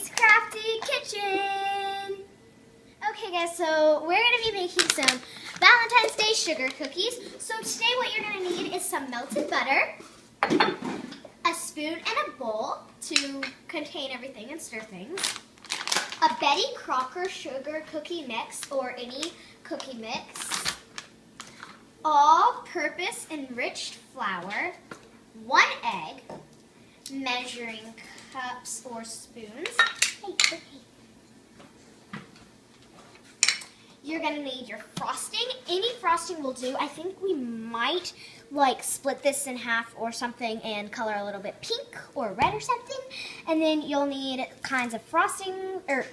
Emily's Crafty Kitchen. Okay guys, so we're going to be making some Valentine's Day sugar cookies. So today what you're going to need is some melted butter, a spoon and a bowl to contain everything and stir things, a Betty Crocker sugar cookie mix or any cookie mix, all-purpose enriched flour, 1 egg, measuring cups or spoons. Hey. You're gonna need your frosting. Any frosting will do. I think we might like split this in half or something and color a little bit pink or red or something. And then you'll need kinds of frosting or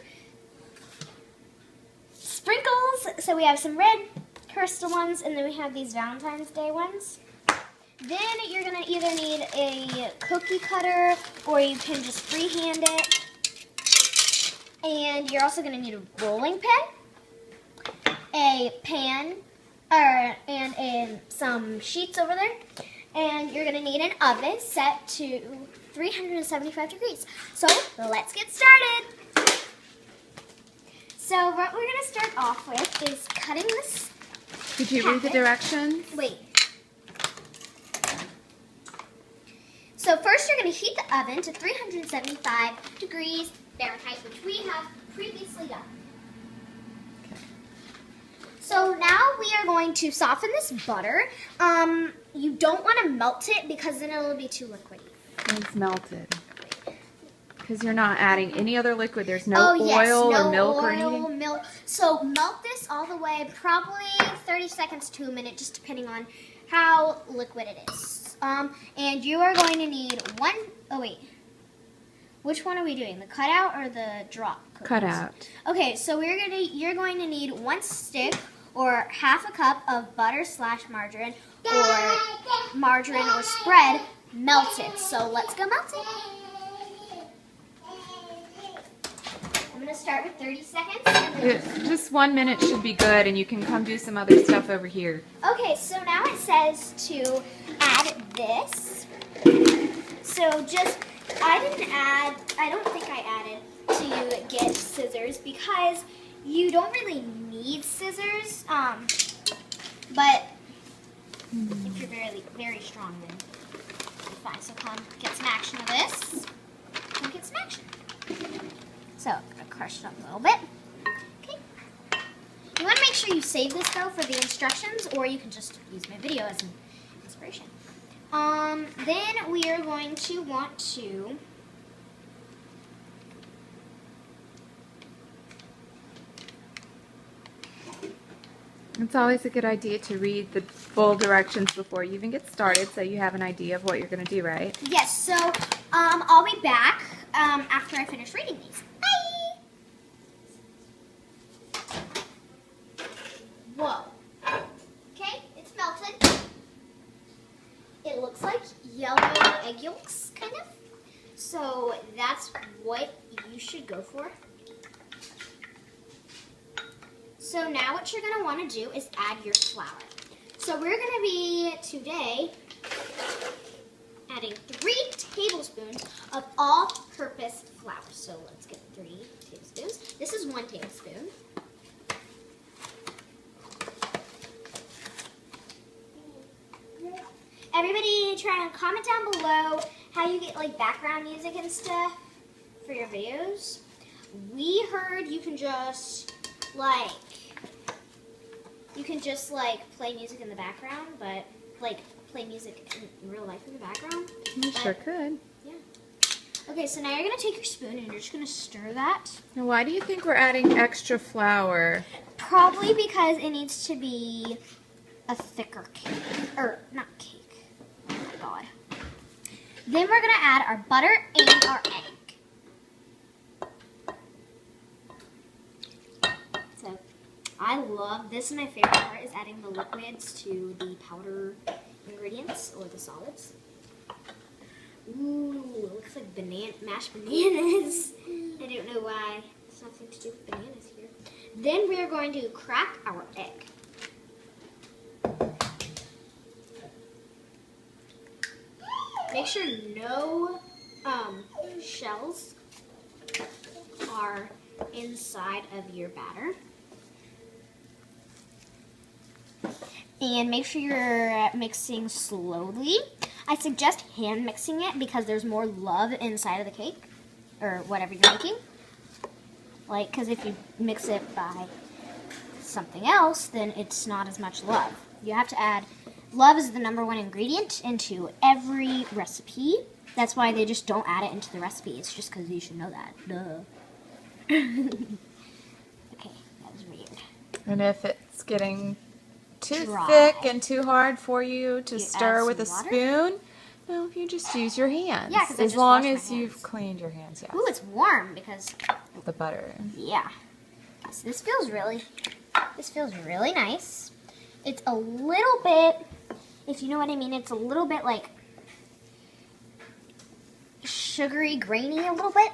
sprinkles. So we have some red crystal ones and then we have these Valentine's Day ones. Then you're gonna either need a cookie cutter or you can just freehand it. And you're also gonna need a rolling pin, a pan, and some sheets over there. And you're gonna need an oven set to 375 degrees. So let's get started. So what we're gonna start off with is cutting this. Did you read the directions? Wait. So first you're going to heat the oven to 375 degrees Fahrenheit, which we have previously done. So now we are going to soften this butter. You don't want to melt it because then it'll be too liquidy. It's melted. Because you're not adding any other liquid. There's no oil or milk or anything? Milk. So melt this all the way, probably 30 seconds to a minute, just depending on how liquid it is. And you are going to need one, which one are we doing? The cutout or the drop cookies? Cutout. Okay, so you're going to need 1 stick or half a cup of butter / margarine or spread melted. So let's go melt it. I'm going to start with 30 seconds. Just 1 minute should be good, and you can come do some other stuff over here. Okay, so now it says to add this. So I don't think I added to get scissors because you don't really need scissors. But if you're very, very strong, then it's fine. So come get some action of this. Come get some action. So I'm going to crush it up a little bit. Okay. You want to make sure you save this though for the instructions, or you can just use my video as an inspiration. Then we are going to want to It's always a good idea to read the full directions before you even get started so you have an idea of what you're going to do, right? Yes, so I'll be back after I finish reading these. Whoa. Okay, it's melted. It looks like yellow egg yolks, kind of. So that's what you should go for. So now what you're going to want to do is add your flour. So we're going to be, today, adding 3 tablespoons of all-purpose flour. So let's get 3 tablespoons. This is 1 tablespoon. Everybody try and comment down below how you get like background music and stuff for your videos. We heard you can just play music in the background, but like play music in real life in the background. You sure could. Yeah. Okay, so now you're going to take your spoon and you're just going to stir that. Now, why do you think we're adding extra flour? Probably because it needs to be a thicker cake. Or, not cake. Oh my god. Then we're going to add our butter and our egg. So, I love, this is my favorite part, is adding the liquids to the powder ingredients, or the solids. Ooh, it looks like mashed bananas. I don't know why. There's nothing to do with bananas here. Then we are going to crack our egg. Make sure no shells. are inside of your batter. And make sure you're mixing slowly. I suggest hand mixing it because there's more love inside of the cake or whatever you're making. Like, because if you mix it by something else, then it's not as much love. You have to add, love is the number 1 ingredient into every recipe. That's why they just don't add it into the recipe. It's just because you should know that. Duh. Okay, that was weird. And if it's getting too Dry. thick and too hard for you to You stir add with a some water? spoon, no, you just use your hands. Yeah, 'cause I as just long washed my as you've hands. cleaned your hands, yes. Ooh, it's warm because, The butter. yeah. So this feels really nice. It's a little bit, if you know what I mean, it's a little bit like sugary, grainy a little bit.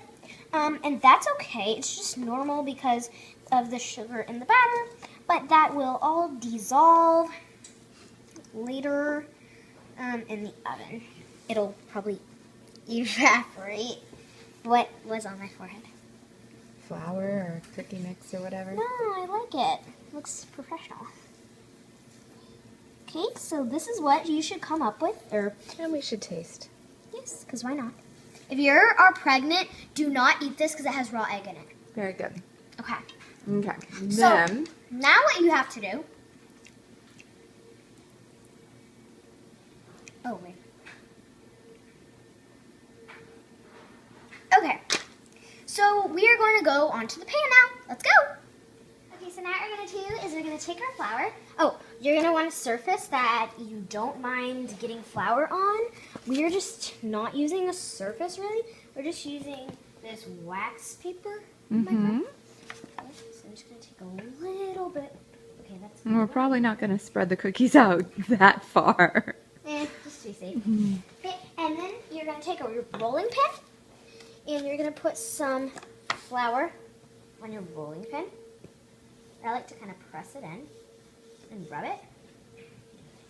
And that's okay. It's just normal because of the sugar in the batter. But that will all dissolve later in the oven. It'll probably evaporate. What was on my forehead? Flour or cookie mix or whatever. No, I like it. Looks professional. Okay, so this is what you should come up with. And we should taste. Yes, because why not? If you are pregnant, do not eat this because it has raw egg in it. Very good. Okay. Okay. So, Then, now what you have to do... Oh, wait. Okay. So, we are going to go onto the pan now. Let's go. Okay, so now what we're going to do is we're going to take our flour. Oh, you're going to want a surface that you don't mind getting flour on. We are just not using a surface, really. We're just using this wax paper. mm-hmm. Okay, so I'm just going to take a little bit. Okay, that's And we're probably not going to spread the cookies out that far. just to be safe. Okay, and then you're going to take a rolling pin, and you're going to put some flour on your rolling pin. I like to kind of press it in and rub it,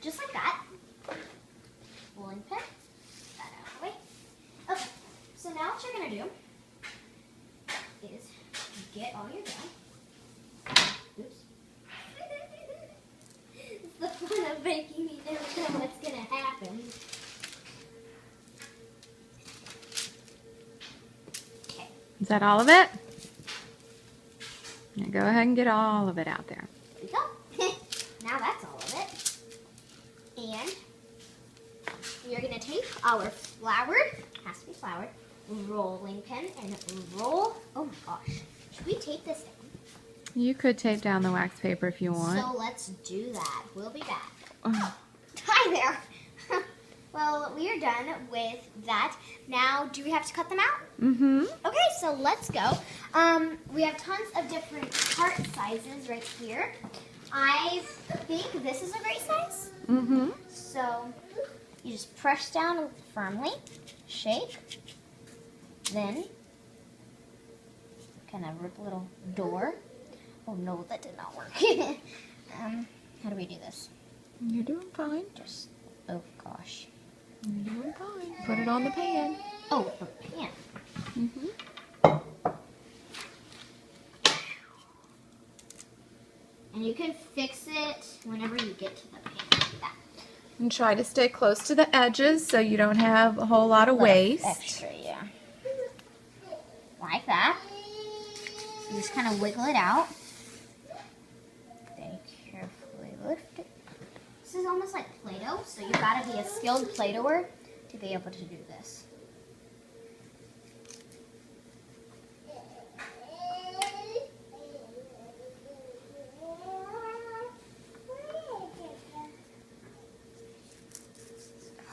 just like that. Rolling pin, that out of the way. Okay, so now what you're going to do is get all your dough. Oops. It's the fun of baking, you never know what's going to happen. Okay. Is that all of it? Now go ahead and get all of it out there. There we go. Now that's all of it. And you're going to take our floured, has to be floured, rolling pin and roll. Oh my gosh. Should we tape this down? You could tape down the wax paper if you want. So let's do that. We'll be back. Oh. Hi there. Well, we are done with that. Now, do we have to cut them out? Mm-hmm. Okay, so let's go. We have tons of different heart sizes right here. I think this is a great size. Mm-hmm. So you just press down firmly, shake, then kind of rip a little door. Oh no, that did not work. How do we do this? You're doing fine. Just, oh gosh. You're doing fine. Put it on the pan. Oh, the pan. Mm-hmm. And you can fix it whenever you get to the pan. Like that. And try to stay close to the edges so you don't have a whole lot of waste. Extra, yeah. Like that. You just kind of wiggle it out. Then carefully lift it. This is almost like Play-Doh, so you've got to be a skilled Play-Doher to be able to do this.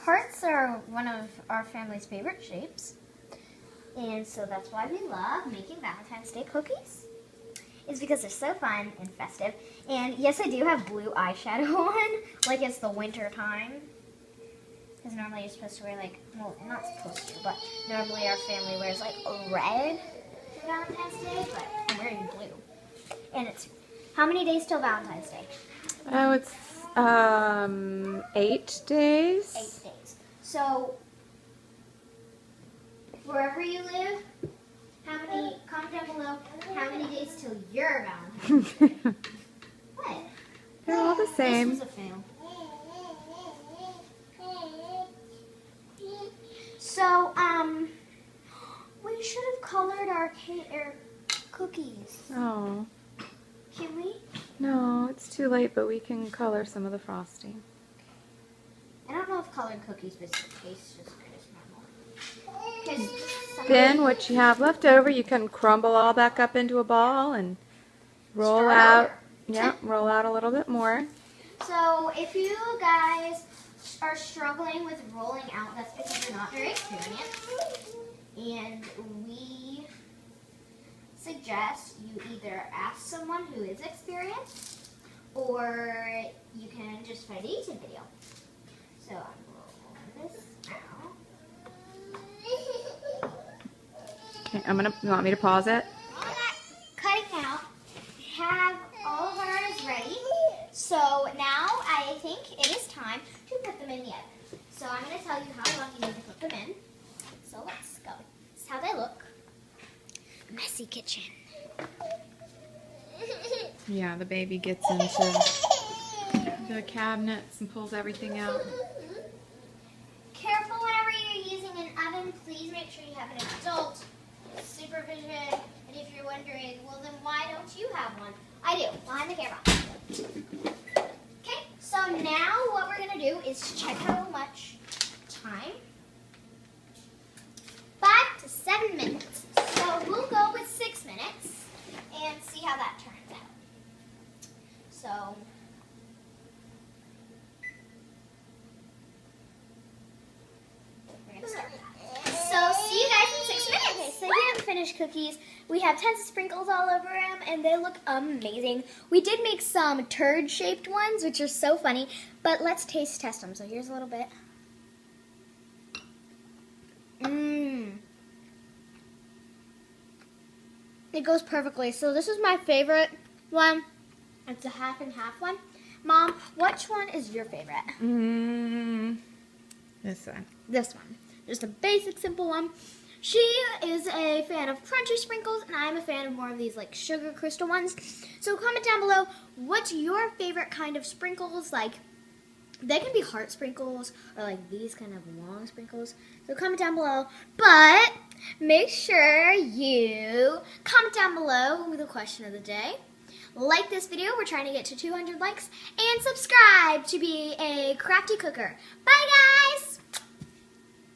Hearts are one of our family's favorite shapes, and so that's why we love making Valentine's Day cookies. It's because they're so fun and festive. And yes, I do have blue eyeshadow on, like it's the winter time. Because normally you're supposed to wear like, well, not supposed to, but normally our family wears like red for Valentine's Day, but I'm wearing blue. And it's, how many days till Valentine's Day? Oh, it's 8 days. 8 days. So, wherever you live, how many below how many days till your Valentine's Day. What? They're all the same. This was a fail. So, we should have colored our cookies. Oh, Can we? no, it's too late, but we can color some of the frosting. I don't know if colored cookies would taste just good as normal. Then what you have left over, you can crumble all back up into a ball and roll Start out. over. Yeah, roll out a little bit more. So if you guys are struggling with rolling out, that's because you're not very experienced. And we suggest you either ask someone who is experienced, or you can just find a YouTube video. So I'm rolling this out. Okay, you want me to pause it? Cutting out. We have all of ours ready. So now I think it is time to put them in the oven. So I'm going to tell you how long you need to put them in. So let's go. This is how they look. Messy kitchen. Yeah, the baby gets into the cabinets and pulls everything out. Careful whenever you're using an oven. Please make sure you have an adult supervision. And if you're wondering, well then why don't you have one? I do, behind the camera. Okay, so now what we're going to do is check how much time. 5 to 7 minutes. So we'll go with 6 minutes and see how that turns out. So we're going to start that. So see you guys in 6 minutes. Okay, so we have finished cookies. We have tons of sprinkles all over them, and they look amazing. We did make some turd-shaped ones, which are so funny, but let's taste test them. So here's a little bit. It goes perfectly. So this is my favorite one. It's a half and half one. Mom, which one is your favorite? This one. This one. Just a basic, simple one. She is a fan of crunchy sprinkles, and I'm a fan of more of these like sugar crystal ones. So comment down below, what's your favorite kind of sprinkles? Like, they can be heart sprinkles or like these kind of long sprinkles. So comment down below. But make sure you comment down below with the question of the day. Like this video, we're trying to get to 200 likes, and subscribe to be a crafty cooker. Bye guys!